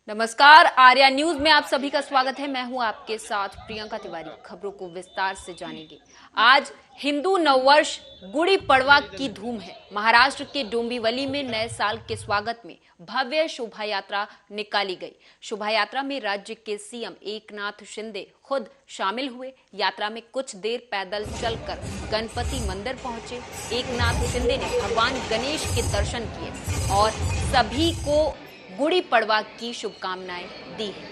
नमस्कार, आर्या न्यूज में आप सभी का स्वागत है। मैं हूं आपके साथ प्रियंका तिवारी। खबरों को विस्तार से जानेंगे। आज हिंदू नववर्ष गुड़ी पड़वा की धूम है। महाराष्ट्र के डोंबिवली में नए साल के स्वागत में भव्य शोभा यात्रा निकाली गई। शोभा यात्रा में राज्य के सीएम एकनाथ शिंदे खुद शामिल हुए। यात्रा में कुछ देर पैदल चलकर गणपति मंदिर पहुंचे। एकनाथ शिंदे ने भगवान गणेश के दर्शन किए और सभी को गुड़ी पड़वा की शुभकामनाएं दी है।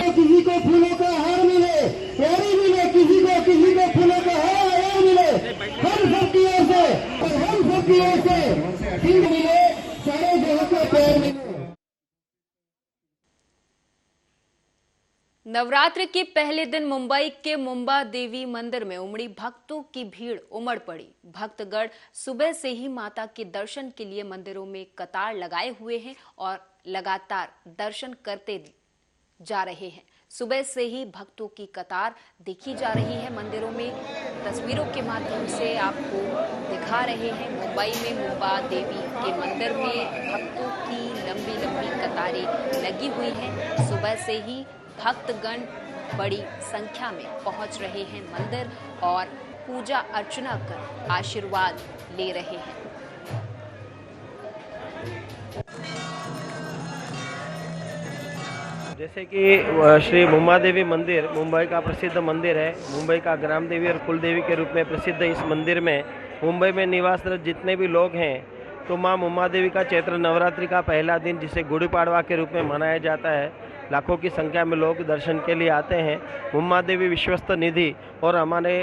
किसी को फूलों का हार मिले, प्यारी मिले, किसी को फूलों का हार मिले, हम सब की ओर से और हम सब की ओर से सिंह मिले, सारे जगह का प्यार मिले। नवरात्र के पहले दिन मुंबई के मुंबा देवी मंदिर में उमड़ी भक्तों की भीड़ उमड़ पड़ी। भक्तगण सुबह से ही माता के दर्शन के लिए मंदिरों में कतार लगाए हुए हैं और लगातार दर्शन करते जा रहे हैं। सुबह से ही भक्तों की कतार देखी जा रही है। मंदिरों में तस्वीरों के माध्यम से आपको दिखा रहे हैं। मुंबई में मुंबा देवी के मंदिर में भक्तों की लंबी लंबी कतारें लगी हुई हैं। सुबह से ही भक्तगण बड़ी संख्या में पहुंच रहे हैं मंदिर और पूजा अर्चना कर आशीर्वाद ले रहे हैं। जैसे कि श्री मुंबा देवी मंदिर मुंबई का प्रसिद्ध मंदिर है। मुंबई का ग्राम देवी और कुल देवी के रूप में प्रसिद्ध इस मंदिर में मुंबई में निवासरत जितने भी लोग हैं, तो मां मुंबा देवी का चैत्र नवरात्रि का पहला दिन जिसे गुड़ी पाड़वा के रूप में मनाया जाता है, लाखों की संख्या में लोग दर्शन के लिए आते हैं। मुंबा देवी विश्वस्त निधि और हमारे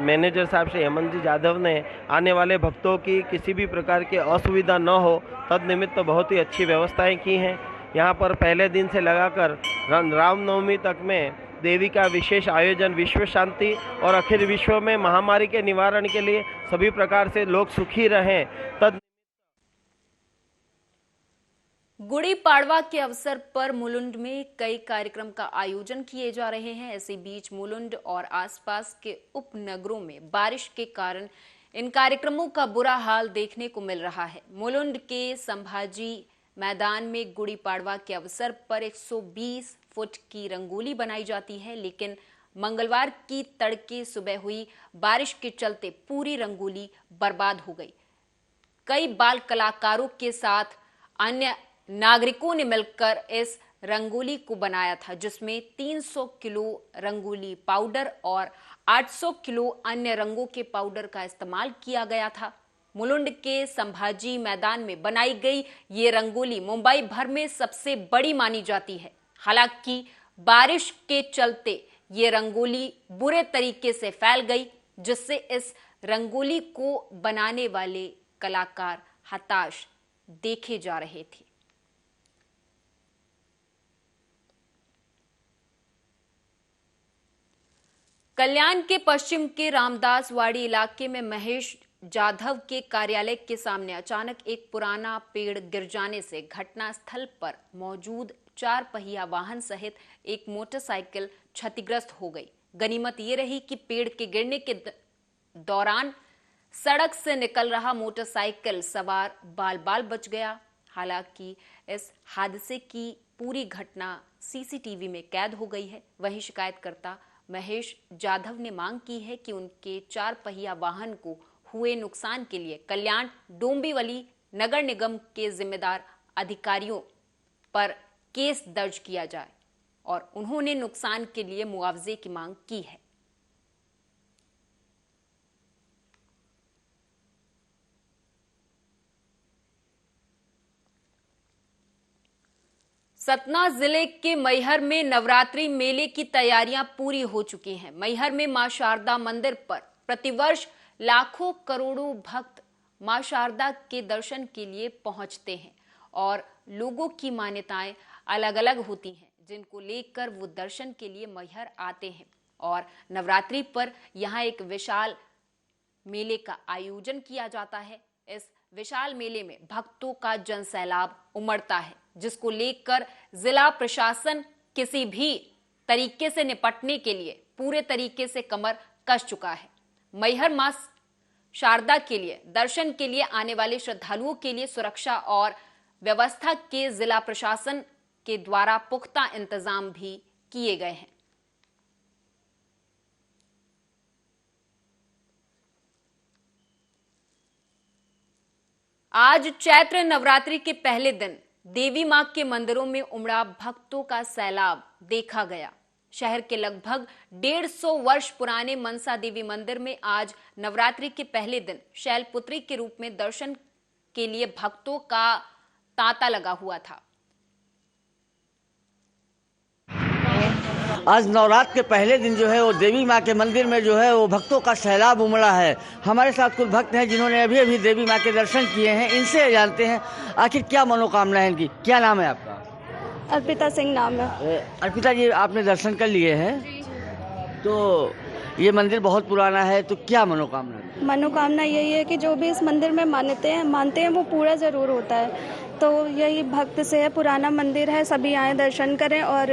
मैनेजर साहब श्री हेमंत जी जाधव ने आने वाले भक्तों की किसी भी प्रकार की असुविधा न हो तद निमित्त बहुत ही अच्छी व्यवस्थाएं की हैं। यहाँ पर पहले दिन से लगाकर रामनवमी तक में देवी का विशेष आयोजन विश्व शांति और अखिल विश्व में महामारी के निवारण के लिए सभी प्रकार से लोग सुखी रहें तद गुड़ी पाड़वा के अवसर पर मुलुंड में कई कार्यक्रम का आयोजन किए जा रहे हैं। इसी बीच मुलुंड और आसपास के उपनगरों में बारिश के कारण इन कार्यक्रमों का बुरा हाल देखने को मिल रहा है। मुलुंड के संभाजी मैदान में गुड़ी पाड़वा के अवसर पर 120 फुट की रंगोली बनाई जाती है, लेकिन मंगलवार की तड़के सुबह हुई बारिश के चलते पूरी रंगोली बर्बाद हो गई। कई बाल कलाकारों के साथ अन्य नागरिकों ने मिलकर इस रंगोली को बनाया था, जिसमें 300 किलो रंगोली पाउडर और 800 किलो अन्य रंगों के पाउडर का इस्तेमाल किया गया था। मुलुंड के संभाजी मैदान में बनाई गई ये रंगोली मुंबई भर में सबसे बड़ी मानी जाती है। हालांकि बारिश के चलते ये रंगोली बुरे तरीके से फैल गई, जिससे इस रंगोली को बनाने वाले कलाकार हताश देखे जा रहे थे। कल्याण के पश्चिम के रामदासवाड़ी इलाके में महेश जाधव के कार्यालय के सामने अचानक एक पुराना पेड़ गिर जाने से घटनास्थल पर मौजूद 4 पहिया वाहन सहित एक मोटरसाइकिल क्षतिग्रस्त हो गई। गनीमत ये रही कि पेड़ के गिरने के दौरान सड़क से निकल रहा मोटरसाइकिल सवार बाल बाल बच गया। हालांकि इस हादसे की पूरी घटना सीसीटीवी में कैद हो गई है। वहीं शिकायतकर्ता महेश जाधव ने मांग की है कि उनके 4 पहिया वाहन को हुए नुकसान के लिए कल्याण डोंबिवली नगर निगम के जिम्मेदार अधिकारियों पर केस दर्ज किया जाए और उन्होंने नुकसान के लिए मुआवजे की मांग की है। सतना जिले के मैहर में नवरात्रि मेले की तैयारियां पूरी हो चुकी हैं। मैहर में मां शारदा मंदिर पर प्रतिवर्ष लाखों करोड़ों भक्त मां शारदा के दर्शन के लिए पहुंचते हैं और लोगों की मान्यताएं अलग अलग होती हैं, जिनको लेकर वो दर्शन के लिए मैहर आते हैं। और नवरात्रि पर यहां एक विशाल मेले का आयोजन किया जाता है। इस विशाल मेले में भक्तों का जनसैलाब उमड़ता है, जिसको लेकर जिला प्रशासन किसी भी तरीके से निपटने के लिए पूरे तरीके से कमर कस चुका है। मैहर मां शारदा के लिए दर्शन के लिए आने वाले श्रद्धालुओं के लिए सुरक्षा और व्यवस्था के जिला प्रशासन के द्वारा पुख्ता इंतजाम भी किए गए हैं। आज चैत्र नवरात्रि के पहले दिन देवी मां के मंदिरों में उमड़ा भक्तों का सैलाब देखा गया। शहर के लगभग 150 वर्ष पुराने मनसा देवी मंदिर में आज नवरात्रि के पहले दिन शैलपुत्री के रूप में दर्शन के लिए भक्तों का तांता लगा हुआ था। आज नवरात्र के पहले दिन जो है वो देवी माँ के मंदिर में जो है वो भक्तों का सैलाब उमड़ा है। हमारे साथ कुछ भक्त हैं जिन्होंने अभी अभी देवी माँ के दर्शन किए हैं। इनसे जानते हैं आखिर क्या मनोकामना है इनकी। क्या नाम है आपका? अर्पिता सिंह नाम है। अर्पिता जी, आपने दर्शन कर लिए हैं, तो ये मंदिर बहुत पुराना है, तो क्या मनोकामना है? मनोकामना यही है कि जो भी इस मंदिर में मानते हैं वो पूरा ज़रूर होता है। तो यही भक्त से है, पुराना मंदिर है, सभी आए दर्शन करें और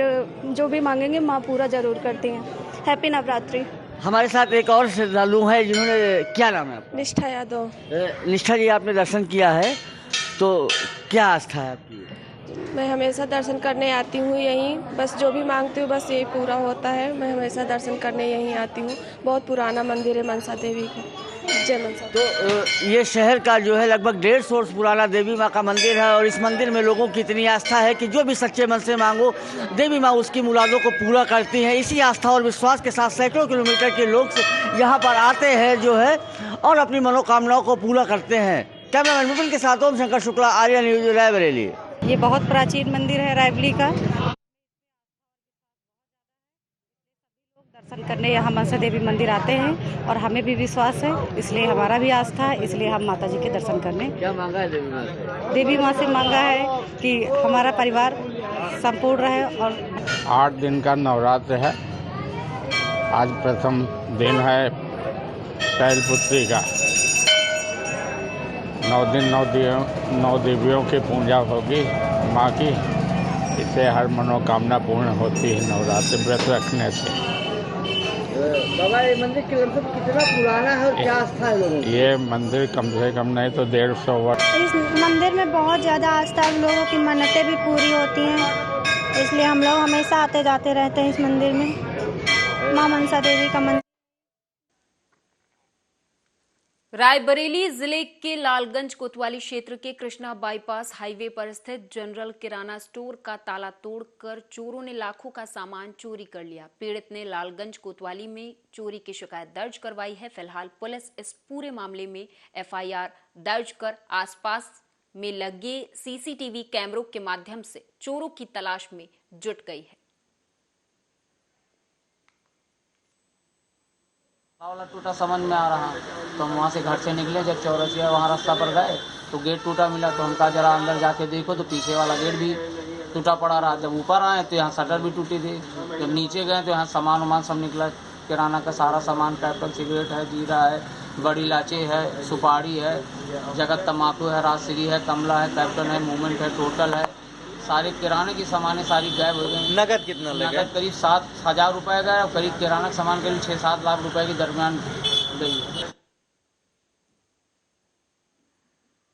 जो भी मांगेंगे माँ पूरा ज़रूर करती हैं। हैप्पी नवरात्रि। हमारे साथ एक और श्रद्धालु है जिन्होंने, क्या नाम है आपका? निष्ठा यादव। निष्ठा जी, आपने दर्शन किया है, तो क्या आस्था है आपकी? मैं हमेशा दर्शन करने आती हूँ यहीं, बस जो भी मांगती हूँ बस यही पूरा होता है। मैं हमेशा दर्शन करने यहीं आती हूँ। बहुत पुराना मंदिर है मनसा देवी की। जय मनसा। तो ये शहर का जो है लगभग 150 वर्ष पुराना देवी माँ का मंदिर है और इस मंदिर में लोगों की इतनी आस्था है कि जो भी सच्चे मन से मांगो देवी माँ उसकी मुरादों को पूरा करती हैं। इसी आस्था और विश्वास के साथ सैकड़ों किलोमीटर के लोग यहाँ पर आते हैं जो है और अपनी मनोकामनाओं को पूरा करते हैं। कैमरामैन विपिन के साथ ओम शंकर शुक्ला, आर्या न्यूज, रायबरेली। ये बहुत प्राचीन मंदिर है रायबरेली का। दर्शन करने यहाँ मनसा देवी मंदिर आते हैं और हमें भी विश्वास है, इसलिए हमारा भी आस्था है, इसलिए हम माता जी के दर्शन करने। क्या मांगा है देवी माँ से? देवी माँ से मांगा है कि हमारा परिवार संपूर्ण रहे। और 8 दिन का नवरात्र है। आज प्रथम दिन है शैलपुत्री का। 9 दिन 9 देवियों की पूजा होगी माँ की। इससे हर मनोकामना पूर्ण होती है नवरात्र व्रत रखने से। बाबा, ये मंदिर के लगभग कितना पुराना है और क्या आस्था है लोगों की? ये मंदिर कम से कम नहीं तो 150 वर्ष। इस मंदिर में बहुत ज़्यादा आस्था है, लोगों की मन्नतें भी पूरी होती हैं, इसलिए हम लोग हमेशा आते जाते रहते हैं इस मंदिर में। माँ मनसा देवी का मंदिर। रायबरेली जिले के लालगंज कोतवाली क्षेत्र के कृष्णा बाईपास हाईवे पर स्थित जनरल किराना स्टोर का ताला तोड़कर चोरों ने लाखों का सामान चोरी कर लिया। पीड़ित ने लालगंज कोतवाली में चोरी की शिकायत दर्ज करवाई है। फिलहाल पुलिस इस पूरे मामले में FIR दर्ज कर आसपास में लगे CCTV कैमरों के माध्यम से चोरों की तलाश में जुट गई है। वाला टूटा समझ में आ रहा, तो हम वहाँ से घर से निकले, जब चौरसिया वहाँ रास्ता पर गए तो गेट टूटा मिला। तो हम कहा जरा अंदर जाके देखो, तो पीछे वाला गेट भी टूटा पड़ा रहा। जब ऊपर आए तो यहाँ शटर भी टूटी थी। जब नीचे गए तो यहाँ सामान वामान सब निकला, किराना का सारा सामान, पैकेट, सिगरेट है, जीरा है, बड़ी इलायची है, सुपारी है, जगत तम्बाकू है, राजश्री है, कमला है, कैप्टन है, मूवमेंट है, टोटल है, सारे किराने की सामानें सारी गायब हो गई। नगद कितना लगा? नगद करीब 7,000 रुपये गए और करीब किराना का सामान करीब 6-7 लाख रुपए के दरमियान गई।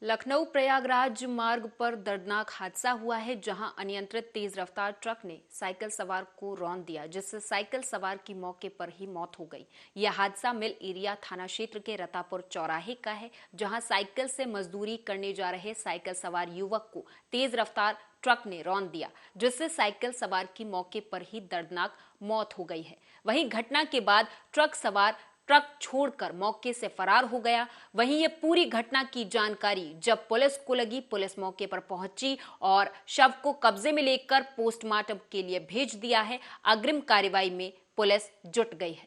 लखनऊ प्रयागराज मार्ग पर दर्दनाक हादसा हुआ है, जहां अनियंत्रित तेज रफ्तार ट्रक ने साइकिल सवार को रौंद दिया, जिससे साइकिल सवार की मौके पर ही मौत हो गई। यह हादसा मिल एरिया थाना क्षेत्र के रतापुर चौराहे का है, जहां साइकिल से मजदूरी करने जा रहे साइकिल सवार युवक को तेज रफ्तार ट्रक ने रौंद दिया, जिससे साइकिल सवार की मौके पर ही दर्दनाक मौत हो गई है। वहीं घटना के बाद ट्रक सवार ट्रक छोड़कर मौके से फरार हो गया। वहीं ये पूरी घटना की जानकारी जब पुलिस को लगी, पुलिस मौके पर पहुंची और शव को कब्जे में लेकर पोस्टमार्टम के लिए भेज दिया है। अग्रिम कार्रवाई में पुलिस जुट गई है।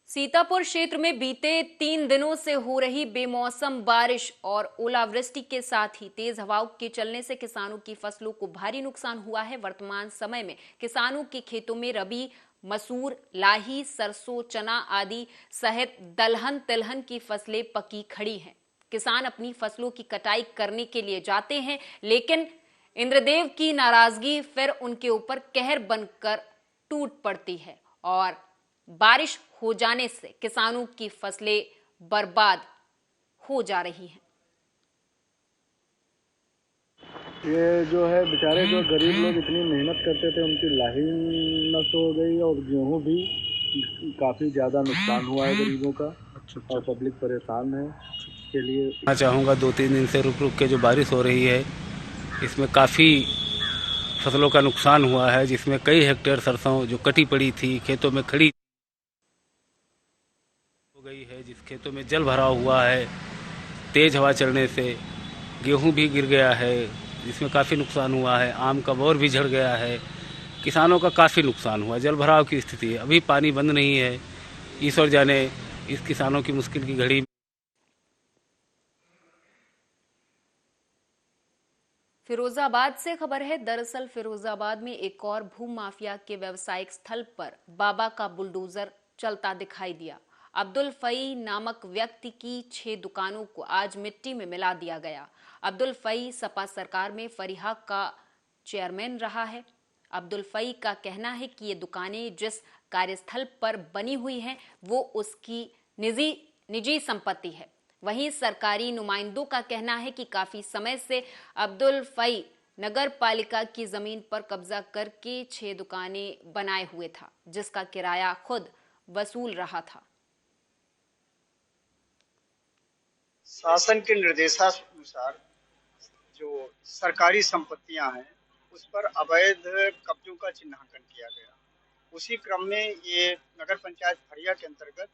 सीतापुर क्षेत्र में बीते 3 दिनों से हो रही बेमौसम बारिश और ओलावृष्टि के साथ ही तेज हवाओं के चलने से किसानों की फसलों को भारी नुकसान हुआ है। वर्तमान समय में किसानों के खेतों में रबी, मसूर, लाही, सरसों, चना आदि सहित दलहन, तिलहन की फसलें पकी खड़ी हैं। किसान अपनी फसलों की कटाई करने के लिए जाते हैं, लेकिन इंद्रदेव की नाराजगी फिर उनके ऊपर कहर बनकर टूट पड़ती है और बारिश हो जाने से किसानों की फसलें बर्बाद हो जा रही हैं। ये जो है बेचारे जो गरीब लोग इतनी मेहनत करते थे उनकी लाही नष्ट हो गई और गेहूं भी काफ़ी ज़्यादा नुकसान हुआ है गरीबों का। और पब्लिक परेशान है। इसके लिए मैं चाहूँगा 2-3 दिन से रुक रुक के जो बारिश हो रही है इसमें काफ़ी फसलों का नुकसान हुआ है, जिसमें कई हेक्टेयर सरसों जो कटी पड़ी थी खेतों में खड़ी हो गई है, जिस खेतों में जल भरा हुआ है तेज़ हवा चलने से गेहूं भी गिर गया है, जिसमें काफ़ी नुकसान हुआ है। आम का बोर भी झड़ गया है, किसानों का काफ़ी नुकसान हुआ। जल भराव की स्थिति है, अभी पानी बंद नहीं है। ईश्वर जाने इस किसानों की मुश्किल की घड़ी। फिरोजाबाद से खबर है। दरअसल फिरोजाबाद में एक और भू माफिया के व्यवसायिक स्थल पर बाबा का बुलडोजर चलता दिखाई दिया। अब्दुल फई नामक व्यक्ति की 6 दुकानों को आज मिट्टी में मिला दिया गया। अब्दुल फई सपा सरकार में फरीहा का चेयरमैन रहा है। अब्दुल फई का कहना है कि ये दुकानें जिस कार्यस्थल पर बनी हुई हैं वो उसकी निजी संपत्ति है। वहीं सरकारी नुमाइंदों का कहना है कि काफी समय से अब्दुल फई नगर पालिका की जमीन पर कब्जा करके 6 दुकानें बनाए हुए था, जिसका किराया खुद वसूल रहा था। शासन के निर्देशानुसार जो सरकारी संपत्तियां हैं उस पर अवैध कब्जों का चिन्हांकन किया गया। उसी क्रम में ये नगर पंचायत फरिया के अंतर्गत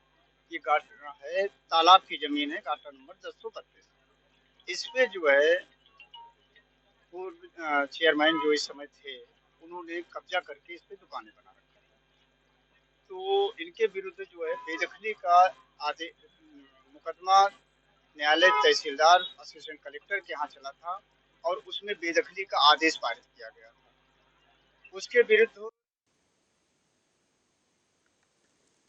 ये गार्डन है, तालाब की जमीन है, गार्डन नंबर 1032। इस पे जो है पूर्व चेयरमैन जो इस समय थे उन्होंने कब्जा करके इस पे दुकानें बना रखी है। तो इनके विरुद्ध जो है बेदखली का आदेश मुकदमा न्यायालय तहसीलदार असिस्टेंट कलेक्टर के यहाँ चला था और उसमें बेदखली का आदेश पारित किया गया था। उसके विरुद्ध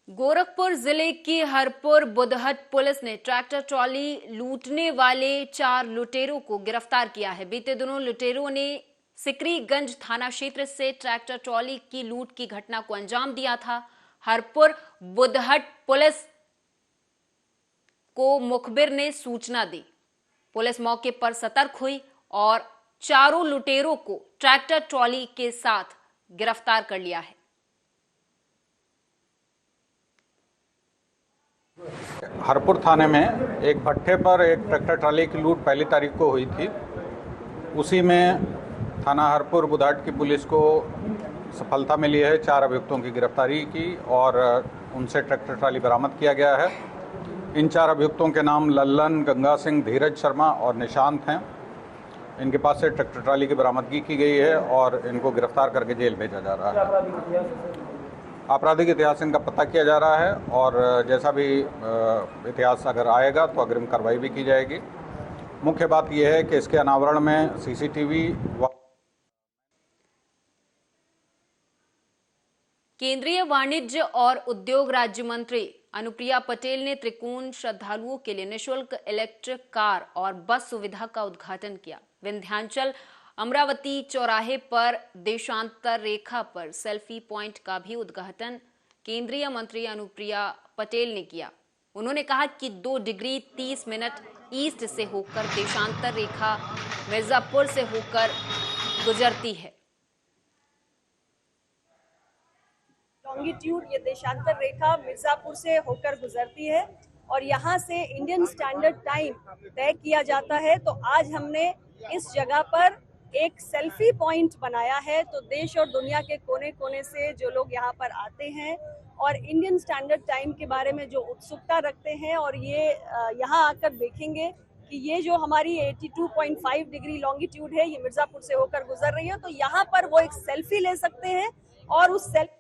गोरखपुर जिले की हरपुर बुधहट पुलिस ने ट्रैक्टर ट्रॉली लूटने वाले 4 लुटेरों को गिरफ्तार किया है। बीते दिनों लुटेरों ने सिकरीगंज थाना क्षेत्र से ट्रैक्टर ट्रॉली की लूट की घटना को अंजाम दिया था। हरपुर बुधहट पुलिस को मुखबिर ने सूचना दी। पुलिस मौके पर सतर्क हुई और 4 लुटेरों को ट्रैक्टर ट्रॉली के साथ गिरफ्तार कर लिया है। हरपुर थाने में एक भट्ठे पर एक ट्रैक्टर ट्रॉली की लूट 1 तारीख को हुई थी। उसी में थाना हरपुर बुधहट की पुलिस को सफलता मिली है। 4 अभियुक्तों की गिरफ्तारी की और उनसे ट्रैक्टर ट्रॉली बरामद किया गया है। इन 4 अभियुक्तों के नाम लल्लन, गंगा सिंह, धीरज शर्मा और निशांत हैं। इनके पास से ट्रैक्टर ट्रॉली की बरामदगी की गई है और इनको गिरफ्तार करके जेल भेजा जा रहा है। आपराधिक इतिहास इनका पता किया जा रहा है और जैसा भी इतिहास अगर आएगा तो अग्रिम कार्रवाई भी की जाएगी। मुख्य बात यह है कि इसके अनावरण में सीसीटीवी केंद्रीय वाणिज्य और उद्योग राज्य मंत्री अनुप्रिया पटेल ने त्रिकोण श्रद्धालुओं के लिए निःशुल्क इलेक्ट्रिक कार और बस सुविधा का उद्घाटन किया। विंध्याचल अमरावती चौराहे पर देशांतर रेखा पर सेल्फी पॉइंट का भी उद्घाटन केंद्रीय मंत्री अनुप्रिया पटेल ने किया। उन्होंने कहा कि 2 डिग्री 30 मिनट ईस्ट से होकर देशांतर रेखा मिर्जापुर से होकर गुजरती है। लॉन्गिट्यूड ये देशांतर रेखा मिर्जापुर से होकर गुजरती है और यहाँ से इंडियन स्टैंडर्ड टाइम तय किया जाता है। तो आज हमने इस जगह पर एक सेल्फी पॉइंट बनाया है। तो देश और दुनिया के कोने कोने से जो लोग यहाँ पर आते हैं और इंडियन स्टैंडर्ड टाइम के बारे में जो उत्सुकता रखते हैं और ये यहाँ आकर देखेंगे कि ये जो हमारी 82.5 डिग्री लॉन्गिट्यूड है ये मिर्जापुर से होकर गुजर रही है, तो यहाँ पर वो एक सेल्फी ले सकते हैं और उस सेल्फी